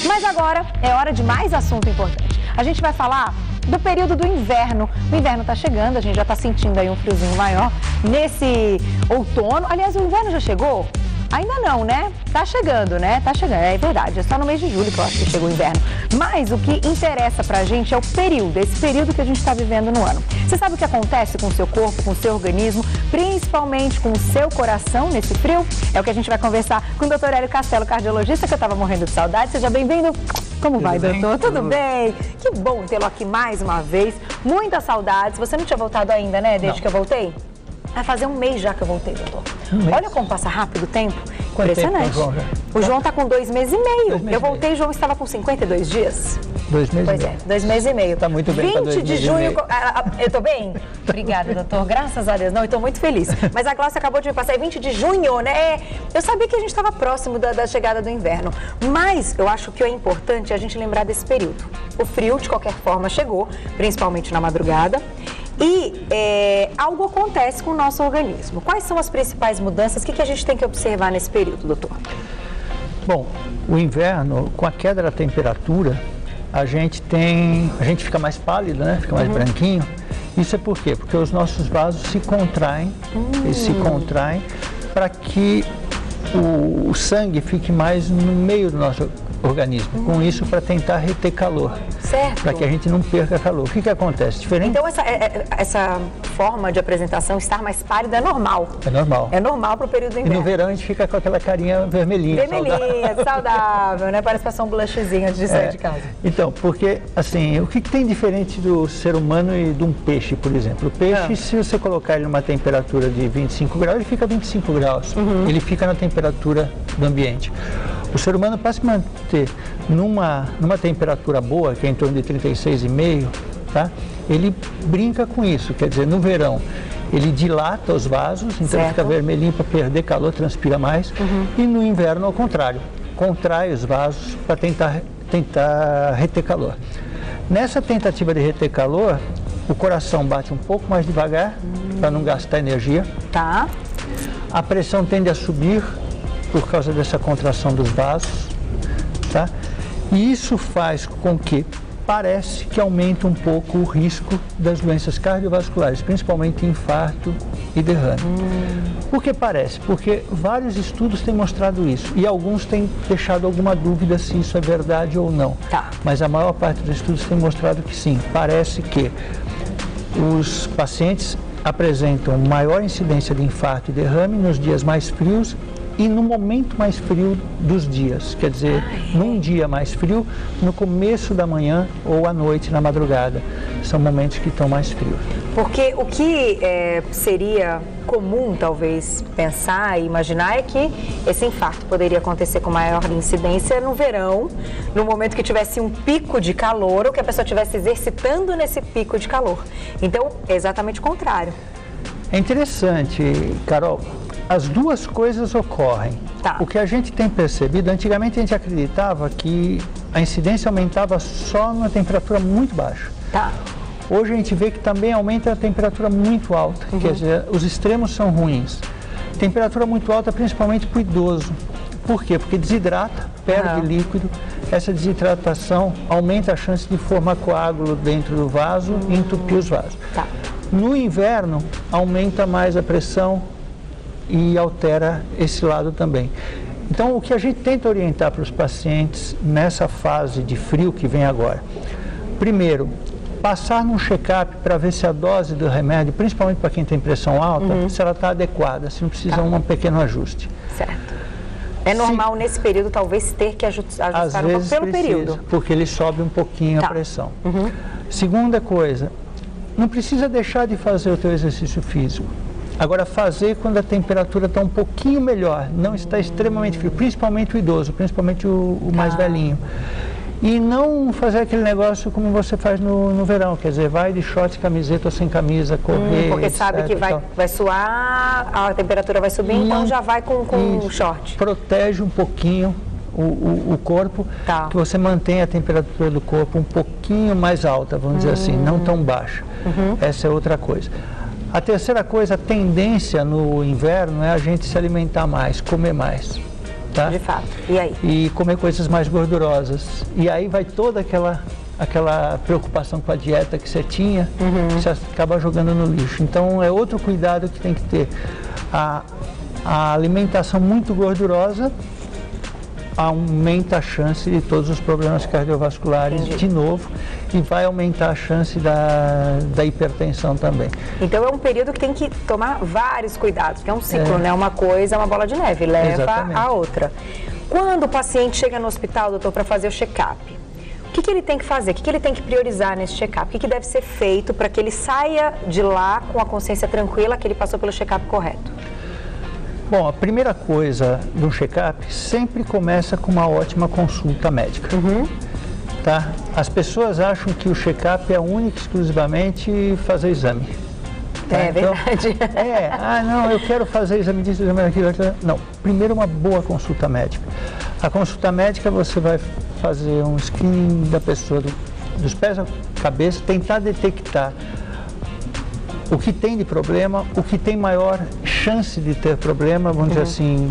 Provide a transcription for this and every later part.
Mas agora é hora de mais assunto importante. A gente vai falar do período do inverno. O inverno está chegando, a gente já está sentindo aí um friozinho maior nesse outono. Aliás, o inverno já chegou? Ainda não, né? Tá chegando, né? Tá chegando, é verdade. É só no mês de julho que eu acho que chegou o inverno. Mas o que interessa pra gente é o período, esse período que a gente está vivendo no ano. Você sabe o que acontece com o seu corpo, com o seu organismo, principalmente com o seu coração nesse frio? É o que a gente vai conversar com o Dr. Hélio Castelo, cardiologista, que eu estava morrendo de saudade. Seja bem-vindo. Como vai, doutor? Tudo bem? Que bom tê-lo aqui mais uma vez. Muitas saudades. Você não tinha voltado ainda, né? Desde que eu voltei? Vai fazer um mês já que eu voltei, doutor. Olha como passa rápido o tempo. Quanto Impressionante. Tempo, o João está com 2 meses e meio. Eu voltei e o João estava com 52 dias. 2 meses pois e meio. É, 2 meses e meio. Está muito bem para 2 20 de meses junho. e meio. Eu estou bem? Obrigada, doutor. Graças a Deus. Não, eu estou muito feliz. Mas a Glaucia acabou de me passar. É 20 de junho, né? Eu sabia que a gente estava próximo da chegada do inverno. Mas eu acho que o importante é a gente lembrar desse período. O frio, de qualquer forma, chegou, principalmente na madrugada. E algo acontece com o nosso organismo. Quais são as principais mudanças? O que a gente tem que observar nesse período, doutor? Bom, o inverno, com a queda da temperatura, a gente fica mais pálido, né? Fica mais branquinho. Isso é por quê? Porque os nossos vasos se contraem, para que o sangue fique mais no meio do nosso organismo. Com isso, para tentar reter calor. Certo. Para que a gente não perca calor. O que acontece? Diferente... Então, essa forma de apresentação, estar mais pálido, é normal. É normal. É normal para o período do inverno. E no verão a gente fica com aquela carinha vermelhinha. Vermelhinha, saudável, né? Parece passar um blushzinho antes de sair de casa. Então, porque, assim, o que tem diferente do ser humano e de um peixe, por exemplo? O peixe, se você colocar ele numa temperatura de 25 graus, ele fica a 25 graus. Ele fica na temperatura do ambiente. O ser humano, para se manter numa temperatura boa, que é em torno de 36,5, tá? Ele brinca com isso, quer dizer, no verão ele dilata os vasos, então ele fica vermelhinho para perder calor, transpira mais, e no inverno, ao contrário, contrai os vasos para tentar reter calor. Nessa tentativa de reter calor, o coração bate um pouco mais devagar, para não gastar energia. Tá. A pressão tende a subir por causa dessa contração dos vasos, tá? E isso faz com que parece que aumenta um pouco o risco das doenças cardiovasculares, principalmente infarto e derrame. Por que parece? Porque vários estudos têm mostrado isso e alguns têm deixado alguma dúvida se isso é verdade ou não. Tá. Mas a maior parte dos estudos tem mostrado que sim, parece que os pacientes apresentam maior incidência de infarto e derrame nos dias mais frios e no momento mais frio dos dias, quer dizer, num dia mais frio, no começo da manhã ou à noite, na madrugada. São momentos que estão mais frios. Porque o que seria comum, talvez, pensar e imaginar é que esse infarto poderia acontecer com maior incidência no verão, no momento que tivesse um pico de calor ou que a pessoa estivesse exercitando nesse pico de calor. Então, é exatamente o contrário. É interessante, Carol. As duas coisas ocorrem. Tá. O que a gente tem percebido, antigamente a gente acreditava que a incidência aumentava só numa temperatura muito baixa. Tá. Hoje a gente vê que também aumenta a temperatura muito alta, quer dizer, os extremos são ruins. Temperatura muito alta principalmente para o idoso. Por quê? Porque desidrata, perde líquido. Essa desidratação aumenta a chance de formar coágulo dentro do vaso e entupir os vasos. Tá. No inverno, aumenta mais a pressão e altera esse lado também. Então, o que a gente tenta orientar para os pacientes nessa fase de frio que vem agora? Primeiro, passar num check-up para ver se a dose do remédio, principalmente para quem tem pressão alta, se ela está adequada, se não precisa um pequeno ajuste. Certo. É normal nesse período talvez ter que ajustar um pouco pelo período. Porque ele sobe um pouquinho a pressão. Segunda coisa, não precisa deixar de fazer o teu exercício físico. Agora, fazer quando a temperatura está um pouquinho melhor, não está extremamente frio, principalmente o idoso, principalmente o mais velhinho. E não fazer aquele negócio como você faz no verão, quer dizer, vai de short, camiseta ou sem camisa, correr, porque sabe que vai suar, a temperatura vai subir, então já vai com short. Protege um pouquinho o corpo, que você mantenha a temperatura do corpo um pouquinho mais alta, vamos dizer assim, não tão baixa. Essa é outra coisa. A terceira coisa, a tendência no inverno é a gente se alimentar mais, comer mais. tá? De fato. E aí? E comer coisas mais gordurosas. E aí vai toda aquela preocupação com a dieta que você tinha, você acaba jogando no lixo. Então é outro cuidado que tem que ter. A alimentação muito gordurosa aumenta a chance de todos os problemas cardiovasculares de novo e vai aumentar a chance da hipertensão também. Então é um período que tem que tomar vários cuidados, porque é um ciclo, né? Uma coisa é uma bola de neve, leva a outra. Quando o paciente chega no hospital, doutor, para fazer o check-up, o que ele tem que fazer? O que ele tem que priorizar nesse check-up? O que deve ser feito para que ele saia de lá com a consciência tranquila que ele passou pelo check-up correto? Bom, a primeira coisa do check-up sempre começa com uma ótima consulta médica. Tá? As pessoas acham que o check-up é único e exclusivamente fazer exame. Tá? É verdade. Então, não, eu quero fazer exame disso, exame daquilo. Não, primeiro uma boa consulta médica. A consulta médica você vai fazer um screening da pessoa, dos pés à cabeça, tentar detectar o que tem de problema, o que tem maior chance de ter problema, vamos dizer assim,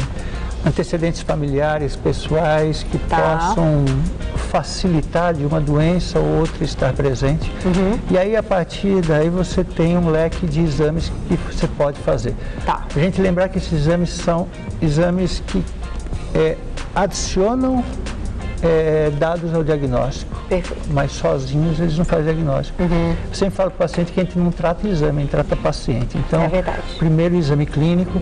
antecedentes familiares, pessoais, que possam facilitar de uma doença ou outra estar presente. E aí, a partir daí, você tem um leque de exames que você pode fazer. A gente lembrar que esses exames são exames que adicionam dados ao diagnóstico. Perfeito. Mas sozinhos eles não fazem diagnóstico. Eu sempre falo para o paciente que a gente não trata exame, a gente trata paciente. Então, primeiro o exame clínico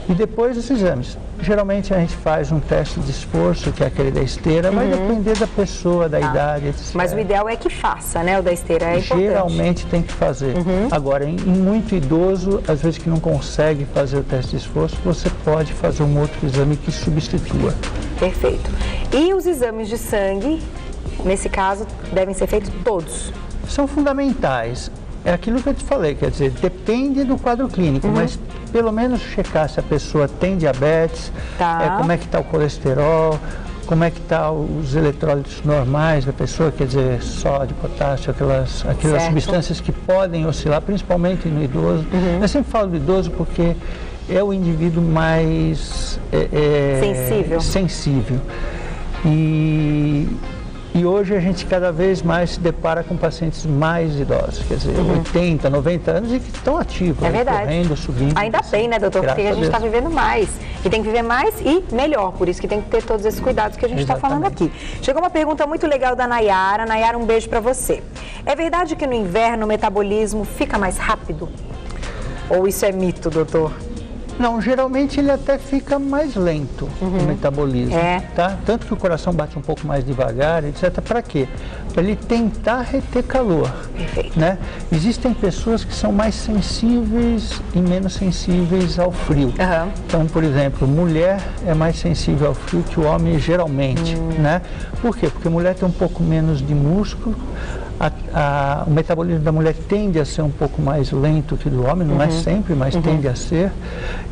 e depois os exames. Geralmente a gente faz um teste de esforço, que é aquele da esteira, vai depender da pessoa, da idade, etc. Mas o ideal é que faça, né? O da esteira é importante. Geralmente tem que fazer. Agora, em muito idoso, às vezes que não consegue fazer o teste de esforço, você pode fazer um outro exame que substitua. Perfeito. E os exames de sangue, nesse caso, devem ser feitos todos? São fundamentais. É aquilo que eu te falei, quer dizer, depende do quadro clínico, mas pelo menos checar se a pessoa tem diabetes, como é que está o colesterol, como é que está os eletrólitos normais da pessoa, quer dizer, sódio, potássio, aquelas substâncias que podem oscilar, principalmente no idoso. Eu sempre falo do idoso porque é o indivíduo mais sensível. E hoje a gente cada vez mais se depara com pacientes mais idosos, quer dizer, 80, 90 anos e que estão ativos, correndo, subindo. Ainda bem, né, doutor? Porque a gente está vivendo mais. E tem que viver mais e melhor, por isso que tem que ter todos esses cuidados que a gente está falando aqui. Chegou uma pergunta muito legal da Nayara. Nayara, um beijo para você. É verdade que no inverno o metabolismo fica mais rápido? Ou isso é mito, doutor? Não, geralmente ele até fica mais lento, o metabolismo, tá? Tanto que o coração bate um pouco mais devagar, etc. Para quê? Para ele tentar reter calor, né? Existem pessoas que são mais sensíveis e menos sensíveis ao frio. Então, por exemplo, mulher é mais sensível ao frio que o homem geralmente, né? Por quê? Porque a mulher tem um pouco menos de músculo, o metabolismo da mulher tende a ser um pouco mais lento que do homem, não é sempre, mas tende a ser.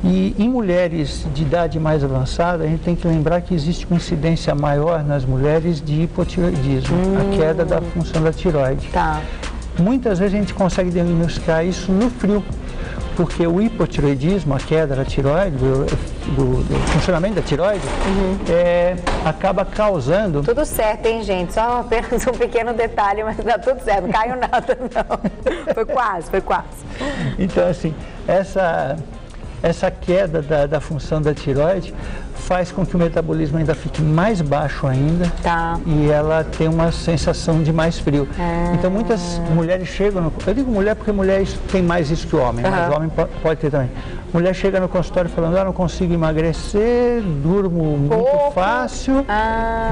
E em mulheres de idade mais avançada, a gente tem que lembrar que existe uma incidência maior nas mulheres de hipotireoidismo, a queda da função da tireoide. Muitas vezes a gente consegue diagnosticar isso no frio, porque o hipotireoidismo, a queda da tireoide, do funcionamento da tireoide, acaba causando... Tudo certo, hein, gente? Só apenas um pequeno detalhe, mas dá tudo certo, não caiu nada, não. Foi quase. Então, assim, essa queda da função da tireoide faz com que o metabolismo ainda fique mais baixo ainda e ela tem uma sensação de mais frio. Então muitas mulheres chegam, eu digo mulher porque mulher tem mais isso que o homem, mas o homem pode ter também. Mulher chega no consultório falando, não consigo emagrecer, durmo muito fácil,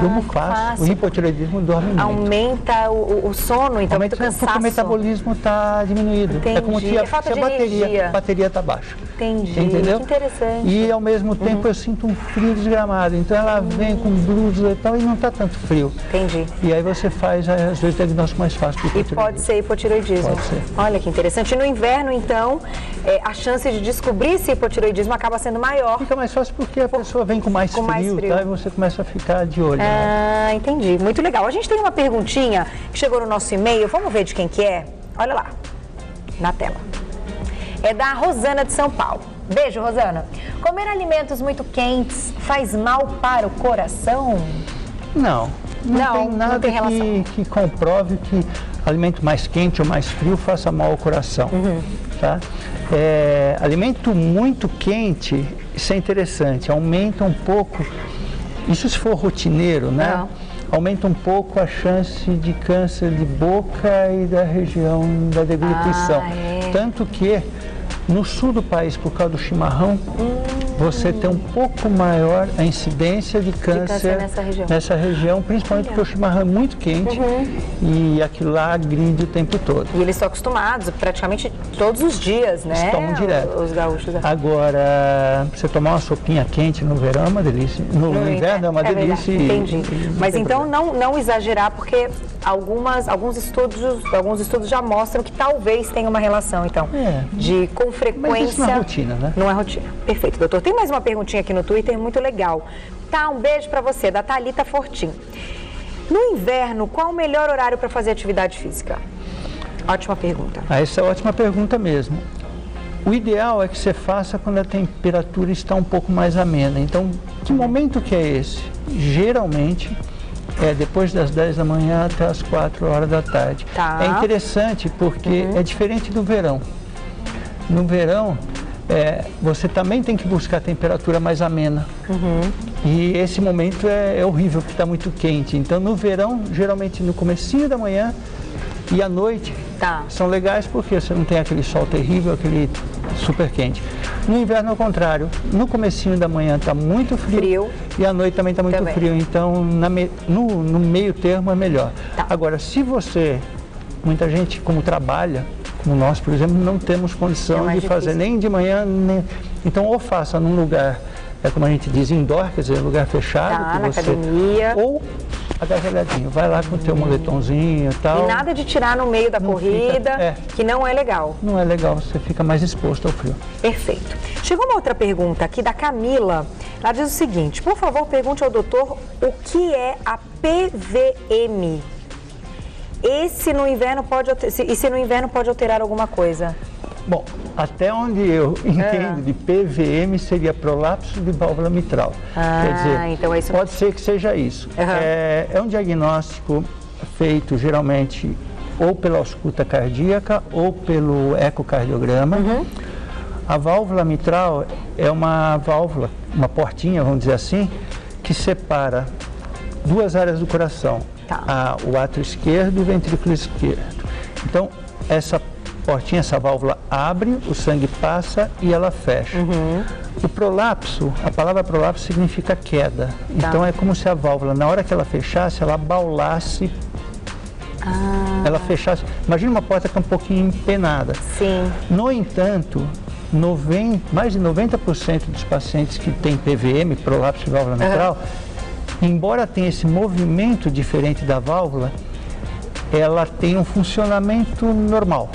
durmo fácil. O hipotireoidismo dorme muito. Aumenta o sono, então muito cansaço. Porque o metabolismo está diminuído. Entendi. É como se a bateria está baixa. Entendi. Entendeu? Que interessante. E ao mesmo tempo eu sinto um frio desgramado. Então ela vem com blusa e tal e não está tanto frio. Entendi. E aí você faz, às vezes, o diagnóstico mais fácil. E pode ser hipotireoidismo. Pode ser. Olha que interessante. E no inverno, então, a chance de descobrir esse hipotireoidismo acaba sendo maior. Fica mais fácil porque a pessoa vem com mais frio. Tá? E você começa a ficar de olho. Né? Entendi. Muito legal. A gente tem uma perguntinha que chegou no nosso e-mail. Vamos ver de quem que é? Olha lá, na tela. É da Rosana de São Paulo. Beijo, Rosana. Comer alimentos muito quentes faz mal para o coração? Não tem nada não tem relação. que comprove que alimento mais quente ou mais frio faça mal ao coração. Tá? Alimento muito quente, isso é interessante, aumenta um pouco, isso se for rotineiro, né? Aumenta um pouco a chance de câncer de boca e da região da deglutição. Tanto que no sul do país, por causa do chimarrão, você tem um pouco maior a incidência de câncer nessa região, principalmente porque o chimarrão é muito quente e aquilo lá agride o tempo todo. E eles estão acostumados praticamente todos os dias, né? Estão direto. Os gaúchos. Agora, você tomar uma sopinha quente no verão é uma delícia. No inverno é uma delícia. Entendi. Mas então não exagerar, porque alguns estudos já mostram que talvez tenha uma relação, então, com frequência. Mas isso não é rotina, né? Não é rotina. Perfeito, doutor. Tem mais uma perguntinha aqui no Twitter, muito legal. Tá, um beijo pra você, da Thalita Fortim. No inverno, qual o melhor horário para fazer atividade física? Ótima pergunta. Essa é ótima pergunta mesmo. O ideal é que você faça quando a temperatura está um pouco mais amena. Então, que momento que é esse? Geralmente é depois das 10 da manhã até as 4 horas da tarde. É interessante porque é diferente do verão. No verão, você também tem que buscar a temperatura mais amena. E esse momento é horrível, porque está muito quente. Então, no verão, geralmente no comecinho da manhã e à noite, são legais porque você não tem aquele sol terrível, aquele super quente. No inverno, ao contrário, no comecinho da manhã está muito frio e à noite também está muito frio. Então, no meio termo é melhor. Agora, se muita gente como trabalha, como nós, por exemplo, não temos condição de fazer nem de manhã, então ou faça num lugar, como a gente diz, indoor, quer dizer, lugar fechado, na academia, ou agasalhadinho, vai lá com o teu moletomzinho e tal. E nada de tirar no meio da corrida, que não é legal. Não é legal, você fica mais exposto ao frio. Perfeito. Chegou uma outra pergunta aqui da Camila. Ela diz o seguinte: por favor, pergunte ao doutor o que é a PVM. Se no inverno pode alterar alguma coisa? Bom, até onde eu entendo de PVM seria prolapso de válvula mitral. Quer dizer, então pode ser que seja isso. É um diagnóstico feito geralmente ou pela ausculta cardíaca ou pelo ecocardiograma. A válvula mitral é uma válvula, uma portinha, vamos dizer assim, que separa duas áreas do coração. O átrio esquerdo e o ventrículo esquerdo. Então, essa portinha, essa válvula abre, o sangue passa e ela fecha. O prolapso, a palavra prolapso significa queda. Então, é como se a válvula, na hora que ela fechasse, ela baulasse. Ela fechasse. Imagina uma porta que é um pouquinho empenada. No entanto, mais de 90% dos pacientes que têm PVM, prolapso de válvula mitral, embora tenha esse movimento diferente da válvula, ela tem um funcionamento normal.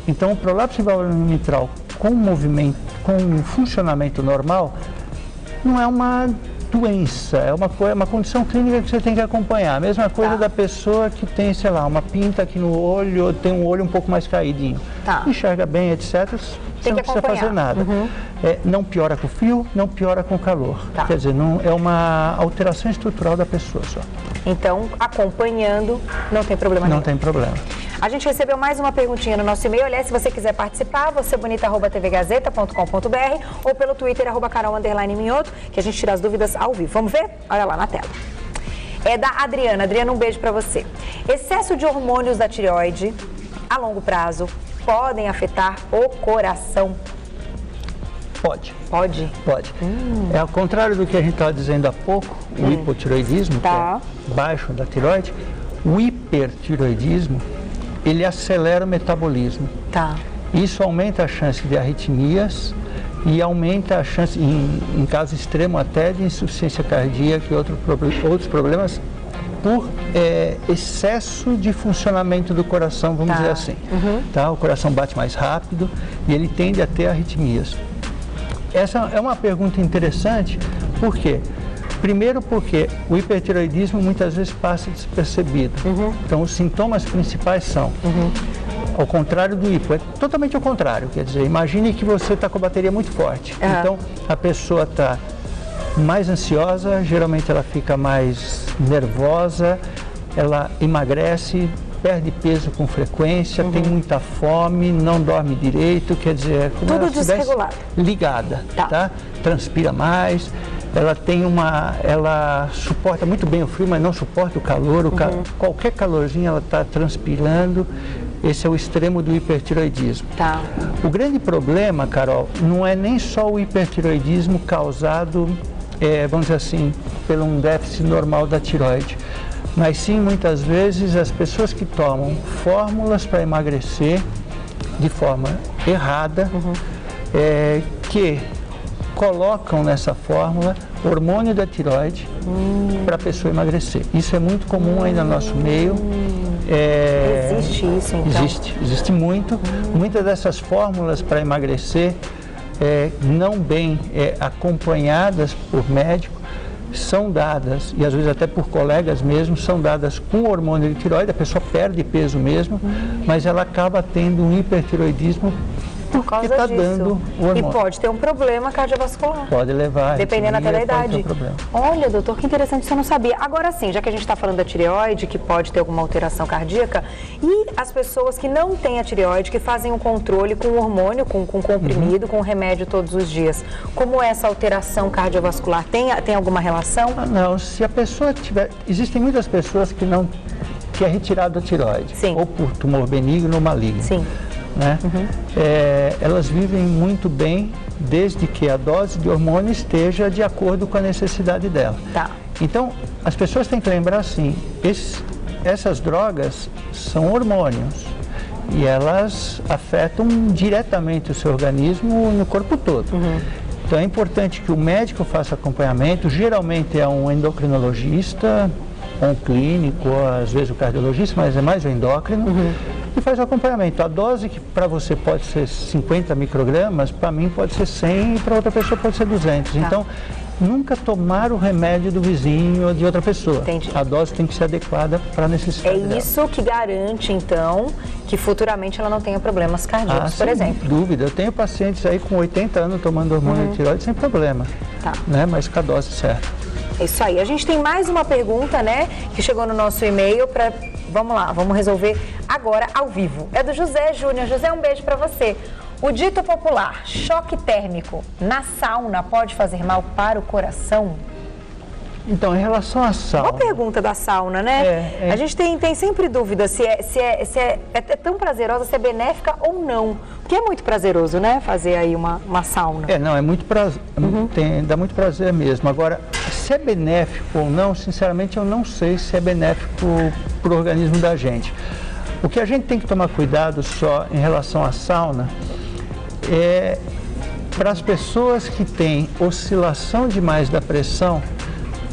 Então, o prolapso de válvula mitral com um funcionamento normal, não é uma doença, é uma condição clínica que você tem que acompanhar. A mesma coisa da pessoa que tem, sei lá, uma pinta aqui no olho, ou tem um olho um pouco mais caidinho. Enxerga bem, etc. Você não precisa fazer nada. Não piora com o frio, não piora com o calor. Quer dizer, não, é uma alteração estrutural da pessoa só. Então, acompanhando, não tem problema nenhum. Não tem problema. A gente recebeu mais uma perguntinha no nosso e-mail. Aliás, se você quiser participar, vocêbonita@tvgazeta.com.br ou pelo Twitter, @Carol_Minhoto, que a gente tira as dúvidas ao vivo. Vamos ver? Olha lá na tela. É da Adriana. Adriana, um beijo pra você. Excesso de hormônios da tireoide, a longo prazo, podem afetar o coração? Pode. Pode? Pode. É ao contrário do que a gente estava dizendo há pouco, o hipotireoidismo, que é baixo da tireoide, o hipertireoidismo, ele acelera o metabolismo. Isso aumenta a chance de arritmias e aumenta a chance, em caso extremo até, de insuficiência cardíaca e outros problemas por excesso de funcionamento do coração, vamos dizer assim. O coração bate mais rápido e ele tende a ter arritmias. Essa é uma pergunta interessante, por quê? Primeiro porque o hipertireoidismo muitas vezes passa despercebido. Então, os sintomas principais são ao contrário do hipo, é totalmente ao contrário. Quer dizer, imagine que você está com a bateria muito forte. Então, a pessoa está mais ansiosa, geralmente ela fica mais nervosa, ela emagrece, perde peso com frequência, tem muita fome, não dorme direito, quer dizer, é como tudo desregulado, ligada, tá? Transpira mais, ela suporta muito bem o frio, mas não suporta o calor, qualquer calorzinho ela está transpirando. Esse é o extremo do hipertiroidismo. Tá. O grande problema, Carol, não é nem só o hipertiroidismo causado, vamos dizer assim, por um déficit normal da tireoide, mas sim, muitas vezes, as pessoas que tomam fórmulas para emagrecer de forma errada, que colocam nessa fórmula hormônio da tireoide para a pessoa emagrecer. Isso é muito comum aí no nosso meio. Existe isso, então? Existe muito. Muitas dessas fórmulas para emagrecer, não bem acompanhadas por médico, são dadas, e às vezes até por colegas mesmo, são dadas com hormônio de tireoide, a pessoa perde peso mesmo, mas ela acaba tendo um hipertiroidismo por causa está disso. Dando o hormônio. E pode ter um problema cardiovascular. Pode levar. Dependendo até da idade. Um Olha, doutor, que interessante, você não sabia. Agora sim, já que a gente está falando da tireoide, que pode ter alguma alteração cardíaca, e as pessoas que não têm a tireoide, que fazem um controle com hormônio, com comprimido, com remédio todos os dias, como é essa alteração cardiovascular? Tem alguma relação? Não, se a pessoa tiver... Existem muitas pessoas que é retirado a tireoide. Sim. Ou por tumor benigno ou maligno. Sim. Né? Elas vivem muito bem desde que a dose de hormônio esteja de acordo com a necessidade dela. Tá. Então, as pessoas têm que lembrar assim, essas drogas são hormônios e elas afetam diretamente o seu organismo no corpo todo. Então é importante que o médico faça acompanhamento, geralmente é um endocrinologista, um clínico, às vezes o cardiologista, mas é mais o endócrino, e faz o acompanhamento. A dose que para você pode ser 50 microgramas, para mim pode ser 100 e para outra pessoa pode ser 200. Tá. Então, nunca tomar o remédio do vizinho ou de outra pessoa. Entendi. A dose tem que ser adequada para a necessidade dela. É isso que garante, então, que futuramente ela não tenha problemas cardíacos, por exemplo. Sem dúvida. Eu tenho pacientes aí com 80 anos tomando hormônio de tireoide sem problema. Tá. Né? Mas com a dose certa. É isso aí. A gente tem mais uma pergunta, né, que chegou no nosso e-mail para... Vamos lá, vamos resolver agora ao vivo. É do José Júnior. José, um beijo para você. O dito popular, choque térmico na sauna pode fazer mal para o coração? Então, em relação à sauna... Boa pergunta da sauna, né? A gente tem sempre dúvida se é tão prazerosa, se é benéfica ou não. Porque é muito prazeroso, né? Fazer aí uma sauna. Não, é muito prazer, dá muito prazer mesmo. Agora, se é benéfico ou não, sinceramente eu não sei se é benéfico para o organismo da gente. O que a gente tem que tomar cuidado só em relação à sauna é para as pessoas que têm oscilação demais da pressão,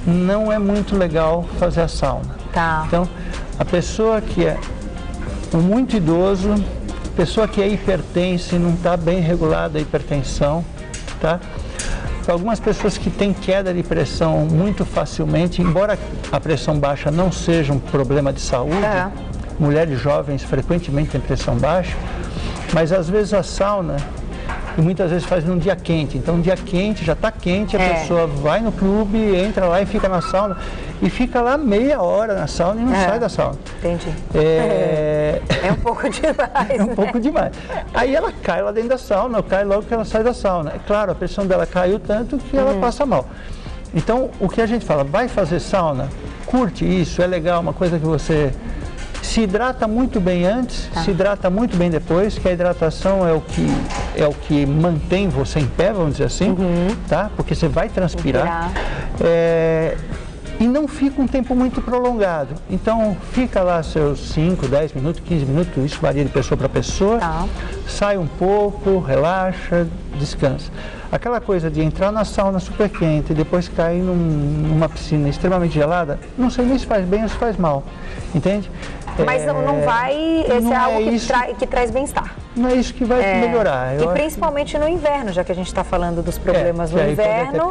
não é muito legal fazer a sauna. Tá. Então, a pessoa que é muito idoso, pessoa que é hipertensa e não está bem regulada a hipertensão, tá? Para algumas pessoas que têm queda de pressão muito facilmente, embora a pressão baixa não seja um problema de saúde, mulheres jovens frequentemente têm pressão baixa, mas às vezes a sauna, e muitas vezes faz num dia quente, então um dia quente, já está quente, a pessoa vai no clube, entra lá e fica na sauna, e fica lá meia hora na sauna e não sai da sauna. Entendi. É um pouco demais. É um pouco demais. Aí ela cai lá dentro da sauna, cai logo que ela sai da sauna. É claro, a pressão dela caiu tanto que ela passa mal. Então, o que a gente fala, vai fazer sauna, curte isso, é legal, uma coisa que você se hidrata muito bem antes, se hidrata muito bem depois, que a hidratação é o que mantém você em pé, vamos dizer assim, tá? Porque você vai transpirar. E não fica um tempo muito prolongado. Então, fica lá seus 5, 10 minutos, 15 minutos, isso varia de pessoa para pessoa. Tá. Sai um pouco, relaxa, descansa. Aquela coisa de entrar na sauna super quente e depois cair numa piscina extremamente gelada, não sei nem se faz bem ou se faz mal, entende? Mas não vai, esse é algo que traz bem-estar. Não é isso que vai melhorar. E principalmente no inverno, já que a gente está falando dos problemas no inverno,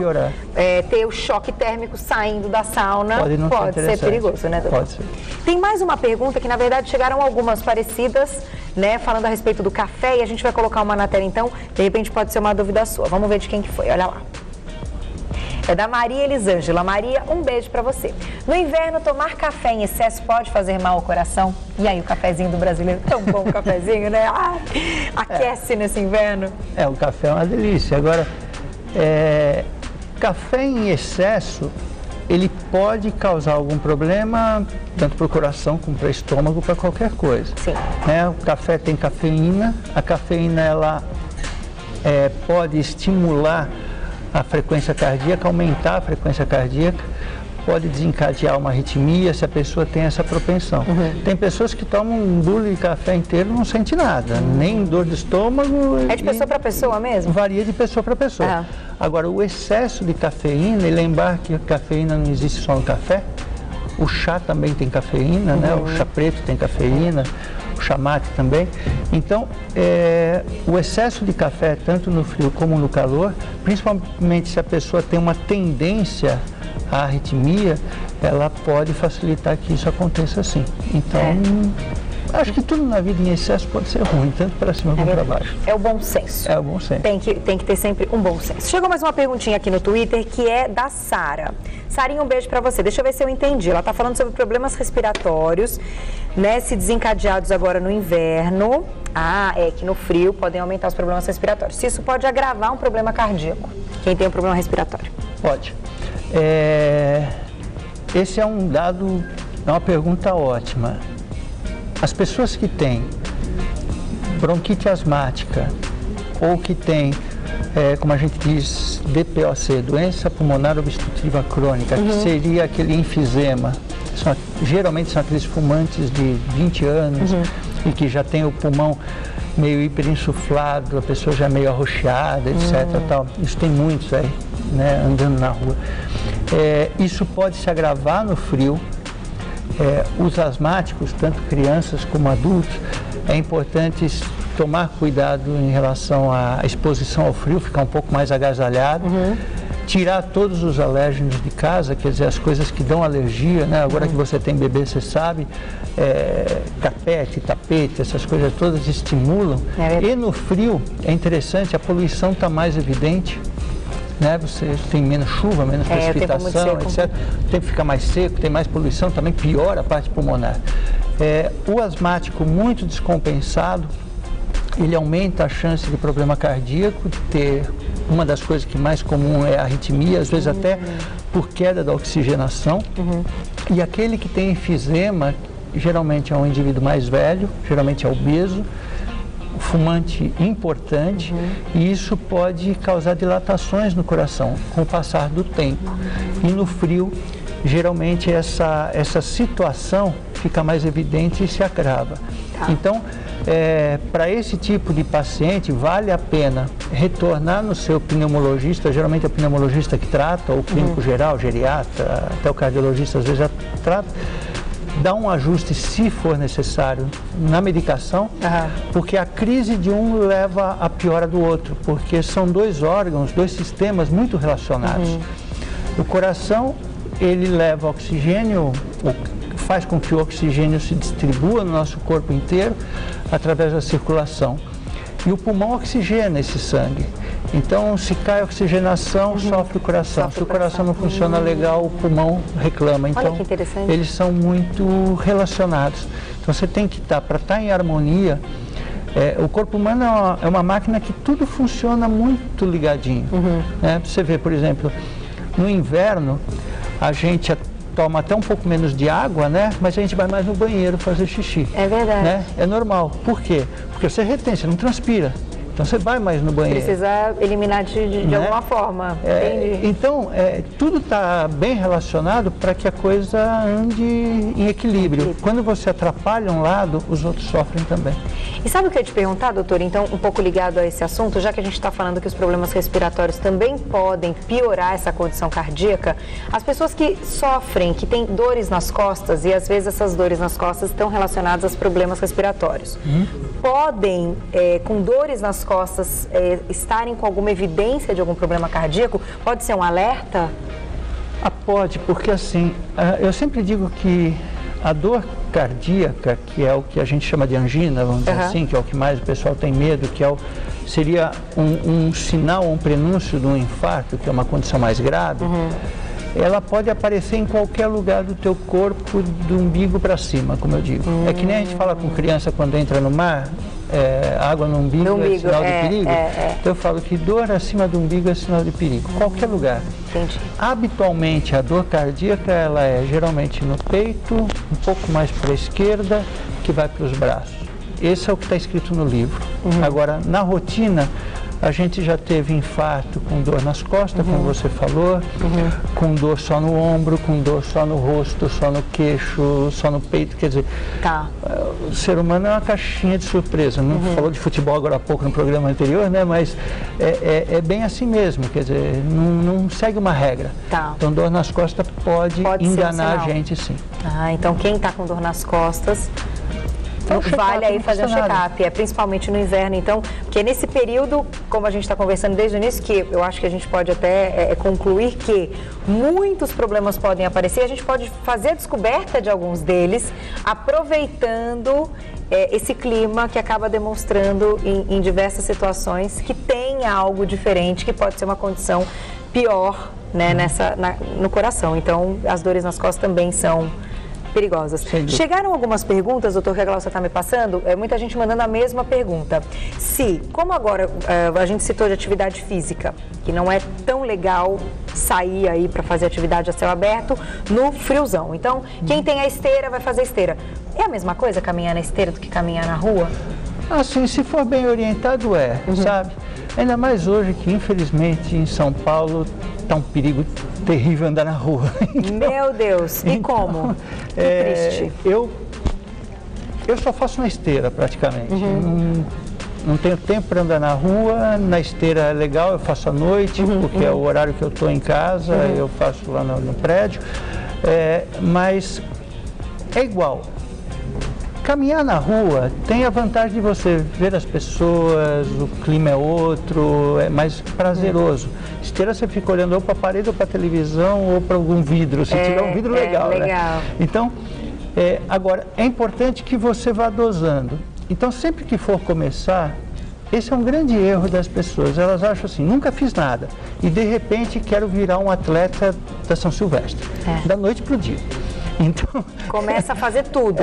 ter o choque térmico saindo da sauna pode ser perigoso, né, doutor? Pode ser. Tem mais uma pergunta que, na verdade, chegaram algumas parecidas, né, falando a respeito do café, e a gente vai colocar uma na tela, então, de repente pode ser uma dúvida sua. Vamos ver de quem que foi, olha lá. É da Maria Elisângela. Maria, um beijo pra você. No inverno, tomar café em excesso pode fazer mal ao coração? E aí, o cafezinho do brasileiro, tão bom o cafezinho, né? Aquece nesse inverno. O café é uma delícia. Agora, café em excesso, ele pode causar algum problema, tanto para o coração como para o estômago, para qualquer coisa. Sim. O café tem cafeína, a cafeína, ela pode estimular a frequência cardíaca, aumentar a frequência cardíaca, pode desencadear uma arritmia se a pessoa tem essa propensão. Tem pessoas que tomam um bule de café inteiro e não sente nada, nem dor de estômago. É de pessoa para pessoa mesmo? Varia de pessoa para pessoa. Agora, o excesso de cafeína, e lembrar que a cafeína não existe só no café, o chá também tem cafeína, né? O chá preto tem cafeína, o chá mate também. Então, o excesso de café, tanto no frio como no calor, principalmente se a pessoa tem uma tendência à arritmia, ela pode facilitar que isso aconteça assim. Então, acho que tudo na vida em excesso pode ser ruim, tanto para cima como para baixo. É o bom senso. É o bom senso. Tem que ter sempre um bom senso. Chegou mais uma perguntinha aqui no Twitter, que é da Sara. Sarinha, um beijo para você. Deixa eu ver se eu entendi. Ela está falando sobre problemas respiratórios, né, se desencadeados agora no inverno. Que no frio podem aumentar os problemas respiratórios. Se isso pode agravar um problema cardíaco, quem tem um problema respiratório? Pode. Esse é um dado, é uma pergunta ótima. As pessoas que têm bronquite asmática ou que têm, como a gente diz, DPOC, doença pulmonar obstrutiva crônica, que seria aquele enfisema, geralmente são aqueles fumantes de 20 anos e que já tem o pulmão meio hiperinsuflado, a pessoa já meio arroxeada, etc. Tal. Isso tem muitos aí, né, andando na rua. Isso pode se agravar no frio. Os asmáticos, tanto crianças como adultos, é importante tomar cuidado em relação à exposição ao frio, ficar um pouco mais agasalhado, tirar todos os alérgenos de casa, quer dizer, as coisas que dão alergia, né? Agora que você tem bebê, você sabe, carpete, tapete, essas coisas todas estimulam. E no frio, é interessante, a poluição está mais evidente. Né? Você tem menos chuva, menos precipitação, etc. O tempo fica mais seco, tem mais poluição, também piora a parte pulmonar. O asmático muito descompensado, ele aumenta a chance de problema cardíaco, de ter uma das coisas que mais comum é a arritmia, às vezes até por queda da oxigenação. E aquele que tem enfisema, geralmente é um indivíduo mais velho, geralmente é obeso, fumante importante, e isso pode causar dilatações no coração com o passar do tempo. E no frio, geralmente essa situação fica mais evidente e se agrava. Então, para esse tipo de paciente, vale a pena retornar no seu pneumologista, geralmente é o pneumologista que trata, ou o clínico geral, geriatra, até o cardiologista às vezes já trata, dar um ajuste, se for necessário, na medicação, porque a crise de um leva à piora do outro, porque são dois órgãos, dois sistemas muito relacionados. O coração, ele leva oxigênio, faz com que o oxigênio se distribua no nosso corpo inteiro através da circulação. E o pulmão oxigena esse sangue. Então, se cai a oxigenação, sofre o coração. Se o coração não funciona legal, o pulmão reclama. Então, olha que interessante. Eles são muito relacionados. Então, você tem que estar, para estar em harmonia, o corpo humano é uma máquina que tudo funciona muito ligadinho. Né? Você vê, por exemplo, no inverno, a gente toma até um pouco menos de água, né? Mas a gente vai mais no banheiro fazer xixi. É verdade. Né? É normal. Por quê? Porque você retém, você não transpira. Então você vai mais no banheiro. Precisa eliminar de Né? alguma forma. Entendi. Então, tudo está bem relacionado para que a coisa ande em equilíbrio. Quando você atrapalha um lado, os outros sofrem também. E sabe o que eu ia te perguntar, doutor? Então, um pouco ligado a esse assunto, já que a gente está falando que os problemas respiratórios também podem piorar essa condição cardíaca, as pessoas que sofrem, que têm dores nas costas, e às vezes essas dores nas costas estão relacionadas aos problemas respiratórios, podem, com dores nas costas, estarem com alguma evidência de algum problema cardíaco? Pode ser um alerta? Pode, porque assim, eu sempre digo que a dor cardíaca, que é o que a gente chama de angina, vamos dizer assim, que é o que mais o pessoal tem medo, que seria um sinal, um prenúncio de um infarto, que é uma condição mais grave, ela pode aparecer em qualquer lugar do teu corpo, do umbigo para cima, como eu digo. É que nem a gente fala com criança quando entra no mar, água no umbigo é sinal de perigo. Então eu falo que dor acima do umbigo é sinal de perigo, qualquer lugar. Entendi. Habitualmente a dor cardíaca ela é geralmente no peito, um pouco mais para a esquerda, que vai para os braços. Esse é o que está escrito no livro. Agora, na rotina, a gente já teve infarto com dor nas costas, como você falou, com dor só no ombro, com dor só no rosto, só no queixo, só no peito. Quer dizer, o ser humano é uma caixinha de surpresa. Não falou de futebol agora há pouco no programa anterior, né? Mas é bem assim mesmo, quer dizer, não segue uma regra. Então, dor nas costas pode enganar a gente, sim. Então quem está com dor nas costas... Então, vale aí fazer um check-up, principalmente no inverno, então, porque nesse período, como a gente está conversando desde o início, que eu acho que a gente pode até concluir que muitos problemas podem aparecer, a gente pode fazer a descoberta de alguns deles, aproveitando esse clima que acaba demonstrando em diversas situações que tem algo diferente, que pode ser uma condição pior, né, no coração. Então, as dores nas costas também são perigosas. Chegaram algumas perguntas, doutor, que a Glaucia está me passando, muita gente mandando a mesma pergunta. Como agora a gente citou de atividade física, que não é tão legal sair aí para fazer atividade a céu aberto no friozão. Então, quem tem a esteira vai fazer esteira. É a mesma coisa caminhar na esteira do que caminhar na rua? Assim, se for bem orientado, sabe? Ainda mais hoje que, infelizmente, em São Paulo está um perigo terrível andar na rua. Meu Deus, e como? Que triste. Eu só faço na esteira, praticamente. Não tenho tempo para andar na rua, na esteira é legal, eu faço à noite, porque é o horário que eu estou em casa, eu faço lá no prédio, mas é igual. Caminhar na rua tem a vantagem de você ver as pessoas, o clima é outro, é mais prazeroso. Esteira você fica olhando ou para a parede, ou para a televisão, ou para algum vidro, se tiver um vidro legal, né? Então, agora, é importante que você vá dosando. Então, sempre que for começar, esse é um grande erro das pessoas. Elas acham assim, nunca fiz nada e de repente quero virar um atleta da São Silvestre, da noite para o dia. Então, começa a fazer tudo.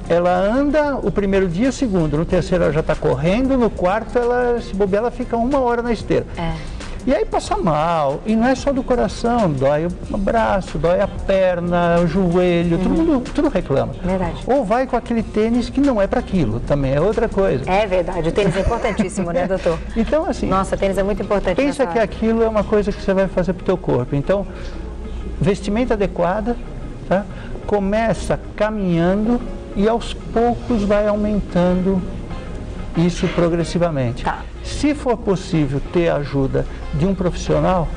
Ela anda o primeiro dia, o segundo, no terceiro ela já está correndo, no quarto se bobear, ela fica 1 hora na esteira. E aí passa mal, e não é só do coração, dói o braço, dói a perna, o joelho, tudo reclama. Verdade. Ou vai com aquele tênis que não é para aquilo, também é outra coisa. É verdade, o tênis é importantíssimo, né, doutor? Então, assim... Nossa, tênis é muito importante. Pensa que aquilo é uma coisa que você vai fazer para o teu corpo. Então, vestimenta adequada, tá? Começa caminhando e aos poucos vai aumentando isso progressivamente. Se for possível ter a ajuda de um profissional,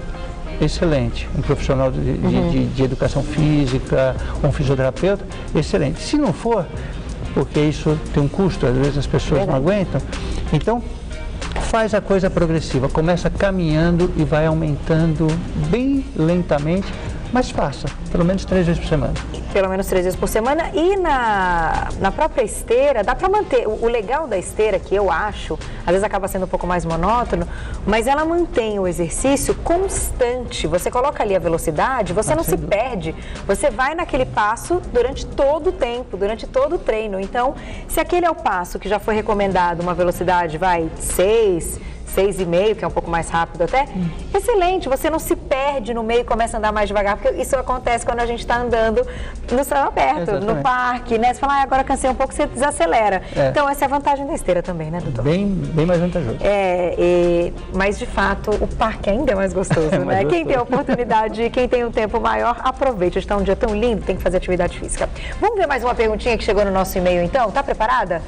excelente. Um profissional de educação física, um fisioterapeuta, excelente. Se não for, porque isso tem um custo, às vezes as pessoas não aguentam, então faz a coisa progressiva. Começa caminhando e vai aumentando bem lentamente, mas faça, pelo menos 3 vezes por semana. Pelo menos 3 vezes por semana. E na própria esteira, dá para manter. O legal da esteira, que eu acho, às vezes acaba sendo um pouco mais monótono, mas ela mantém o exercício constante. Você coloca ali a velocidade, você não se perde. Você vai naquele passo durante todo o tempo, durante todo o treino. Então, se aquele é o passo que já foi recomendado, uma velocidade, 6, 6,5, que é um pouco mais rápido até, excelente, você não se perde no meio e começa a andar mais devagar, porque isso acontece quando a gente está andando no céu aberto, no parque, né? Você fala, agora cansei um pouco, você desacelera. Então, essa é a vantagem da esteira também, né, doutor? Bem mais vantajoso. Mas, de fato, o parque ainda é mais gostoso, né? Quem tem a oportunidade, quem tem um tempo maior, aproveite. Hoje está um dia tão lindo, tem que fazer atividade física. Vamos ver mais uma perguntinha que chegou no nosso e-mail, então? Tá preparada?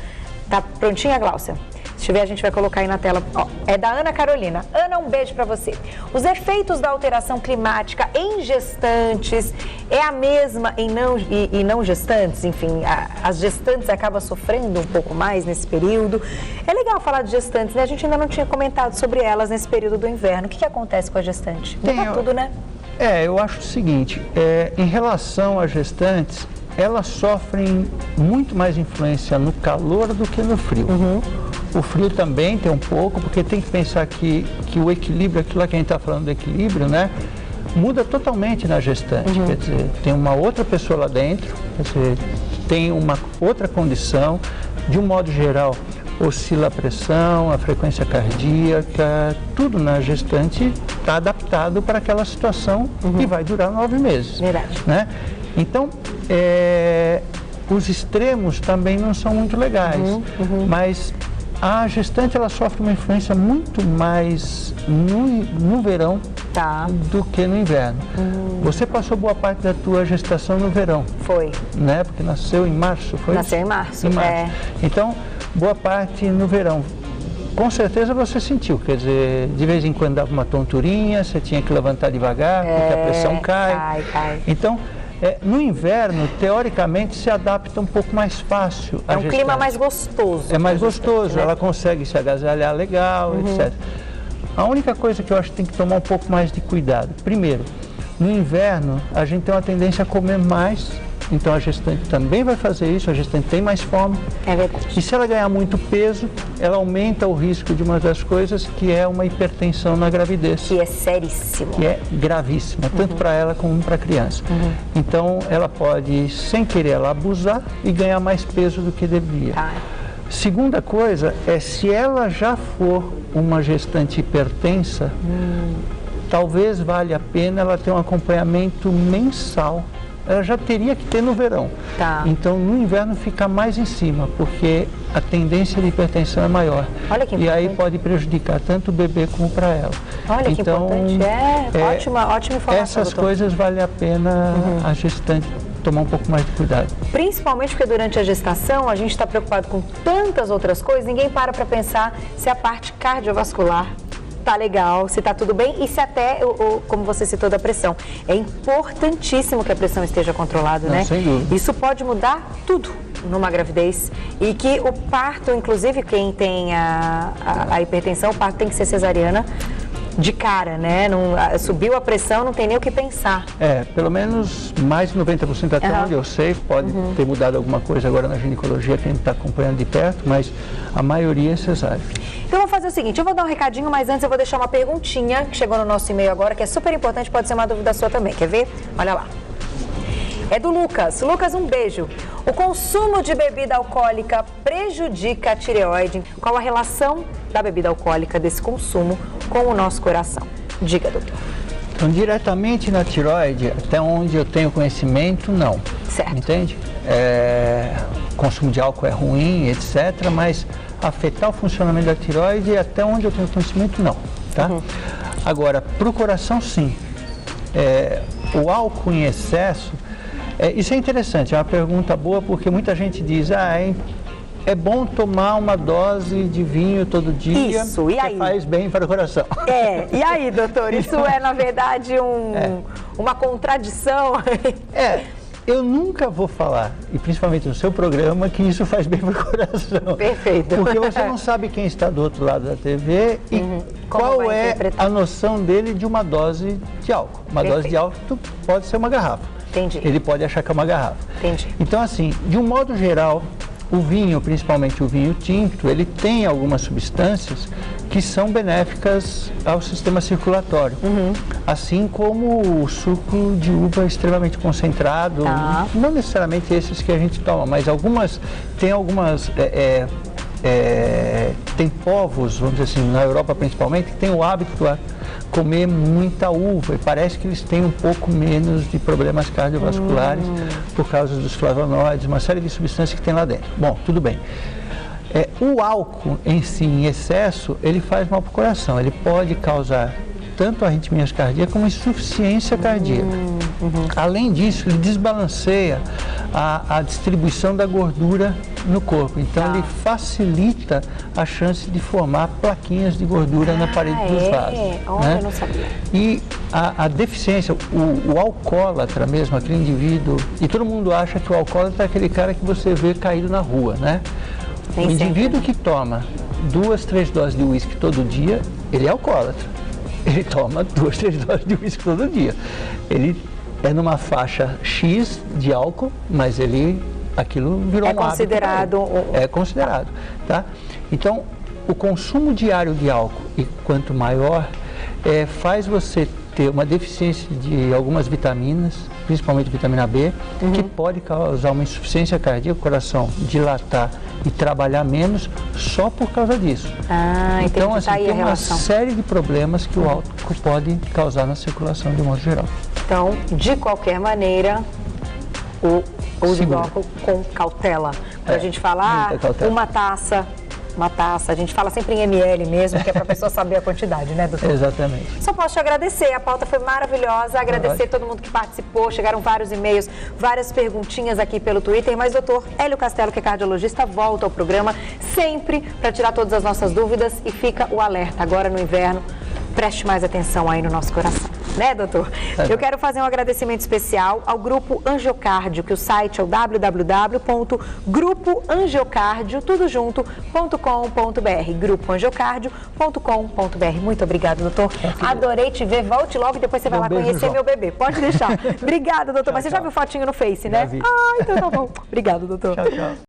Tá prontinha, Gláucia? Se tiver, a gente vai colocar aí na tela. Ó, é da Ana Carolina. Ana, um beijo para você. Os efeitos da alteração climática em gestantes é a mesma em não gestantes? Enfim, as gestantes acabam sofrendo um pouco mais nesse período. É legal falar de gestantes, né? A gente ainda não tinha comentado sobre elas nesse período do inverno. O que acontece com a gestante? Muda tudo, né? Eu acho o seguinte, em relação às gestantes, elas sofrem muito mais influência no calor do que no frio. O frio também tem um pouco, porque tem que pensar que o equilíbrio, aquilo lá que a gente está falando do equilíbrio, né, muda totalmente na gestante. Quer dizer, tem uma outra pessoa lá dentro, quer dizer, tem uma outra condição, de um modo geral, oscila a pressão, a frequência cardíaca, tudo na gestante está adaptado para aquela situação que vai durar 9 meses. Verdade. Né? Então, os extremos também não são muito legais, mas a gestante ela sofre uma influência muito mais no verão do que no inverno. Você passou boa parte da tua gestação no verão. Foi. Né? Porque nasceu em março, foi? Nasceu em março, Então, boa parte no verão. Com certeza você sentiu, quer dizer, de vez em quando dava uma tonturinha, você tinha que levantar devagar, porque a pressão cai. Então, no inverno, teoricamente, se adapta um pouco mais fácil. É um clima mais gostoso. É mais gostoso, né? Ela consegue se agasalhar legal, etc. A única coisa que eu acho que tem que tomar um pouco mais de cuidado. Primeiro, no inverno, a gente tem uma tendência a comer mais, então a gestante também vai fazer isso, a gestante tem mais fome. É verdade. E se ela ganhar muito peso, ela aumenta o risco de uma das coisas que é uma hipertensão na gravidez. Que é seríssimo. Que é gravíssima, tanto para ela como para a criança. Então, ela pode, sem querer, ela abusar e ganhar mais peso do que deveria. Segunda coisa é, se ela já for uma gestante hipertensa, talvez valha a pena ela ter um acompanhamento mensal. Ela já teria que ter no verão. Então, no inverno fica mais em cima, porque a tendência de hipertensão é maior. Olha que e aí pode prejudicar tanto o bebê como para ela. Olha que importante. Ótima informação, essas coisas vale a pena a gestante tomar um pouco mais de cuidado. Principalmente porque durante a gestação a gente está preocupado com tantas outras coisas, ninguém para pensar se a parte cardiovascular tá legal, se tá tudo bem e se até, como você citou, da pressão. É importantíssimo que a pressão esteja controlada, né? Sem dúvida. Isso pode mudar tudo numa gravidez e que o parto, inclusive quem tem a hipertensão, o parto tem que ser cesariana de cara, né? Não, subiu a pressão, não tem nem o que pensar. Pelo menos mais de 90% até onde eu sei, pode ter mudado alguma coisa agora na ginecologia, que a gente está acompanhando de perto, mas a maioria é cesárea. Então, eu vou fazer o seguinte, eu vou dar um recadinho, mas antes eu vou deixar uma perguntinha que chegou no nosso e-mail agora, que é super importante, pode ser uma dúvida sua também. Quer ver? Olha lá. É do Lucas. Lucas, um beijo. O consumo de bebida alcoólica prejudica a tireoide? Qual a relação da bebida alcoólica, desse consumo, com o nosso coração? Diga, doutor. Então, diretamente na tireoide, até onde eu tenho conhecimento, não. Certo. Entende? Consumo de álcool é ruim, etc., mas afetar o funcionamento da tireoide, até onde eu tenho conhecimento, não. Tá? Agora, para o coração, sim. O álcool em excesso, isso é interessante, é uma pergunta boa, porque muita gente diz, é bom tomar uma dose de vinho todo dia, isso, e aí? Que faz bem para o coração. E aí, doutor, isso é, na verdade, uma contradição? Eu nunca vou falar, e principalmente no seu programa, que isso faz bem para o coração. Perfeito. Porque você não sabe quem está do outro lado da TV e qual é a noção dele de uma dose de álcool. Uma dose de álcool pode ser uma garrafa. Entendi. Ele pode achar que é uma garrafa. Entendi. Então, assim, de um modo geral, o vinho, principalmente o vinho tinto, ele tem algumas substâncias que são benéficas ao sistema circulatório. Assim como o suco de uva extremamente concentrado, não necessariamente esses que a gente toma, mas tem algumas tem povos, vamos dizer assim, na Europa principalmente, que tem o hábito de comer muita uva e parece que eles têm um pouco menos de problemas cardiovasculares por causa dos flavonoides, uma série de substâncias que tem lá dentro. Bom, tudo bem. O álcool em si, em excesso, ele faz mal para o coração, ele pode causar tanto arritmias cardíacas como insuficiência cardíaca. Além disso, ele desbalanceia a distribuição da gordura no corpo. Então, ele facilita a chance de formar plaquinhas de gordura na parede dos vasos. Olha, eu não sabia. E a deficiência, o alcoólatra mesmo, aquele indivíduo, e todo mundo acha que o alcoólatra é aquele cara que você vê caído na rua, né? O indivíduo que toma 2, 3 doses de uísque todo dia, ele é alcoólatra. Ele toma 2, 3 doses de uísque todo dia. Ele é numa faixa X de álcool, mas aquilo virou um hábito. É considerado. Tá? Então, o consumo diário de álcool, e quanto maior, faz você ter uma deficiência de algumas vitaminas, principalmente vitamina B, que pode causar uma insuficiência cardíaca, o coração dilatar e trabalhar menos só por causa disso. Então, assim, tem uma série de problemas que o álcool pode causar na circulação de modo geral. Então, de qualquer maneira, o uso do álcool com cautela. Quando a gente fala uma taça, a gente fala sempre em ml mesmo, que é para a pessoa saber a quantidade, né, doutor? Exatamente. Só posso te agradecer, a pauta foi maravilhosa, agradecer todo mundo que participou, chegaram vários e-mails, várias perguntinhas aqui pelo Twitter, mas doutor Hélio Castelo, que é cardiologista, volta ao programa sempre para tirar todas as nossas dúvidas e fica o alerta, agora no inverno, preste mais atenção aí no nosso coração. Né, doutor? Eu quero fazer um agradecimento especial ao Grupo Angiocardio, que o site é o www.grupoangiocardio.com.br, grupoangiocardio.com.br. Muito obrigada, doutor. Adorei te ver. Volte logo e depois você vai lá conhecer meu bebê. Pode deixar. Obrigada, doutor. Mas você já viu fotinho no Face, né? Já vi. Então tá bom. Obrigada, doutor. Tchau, tchau.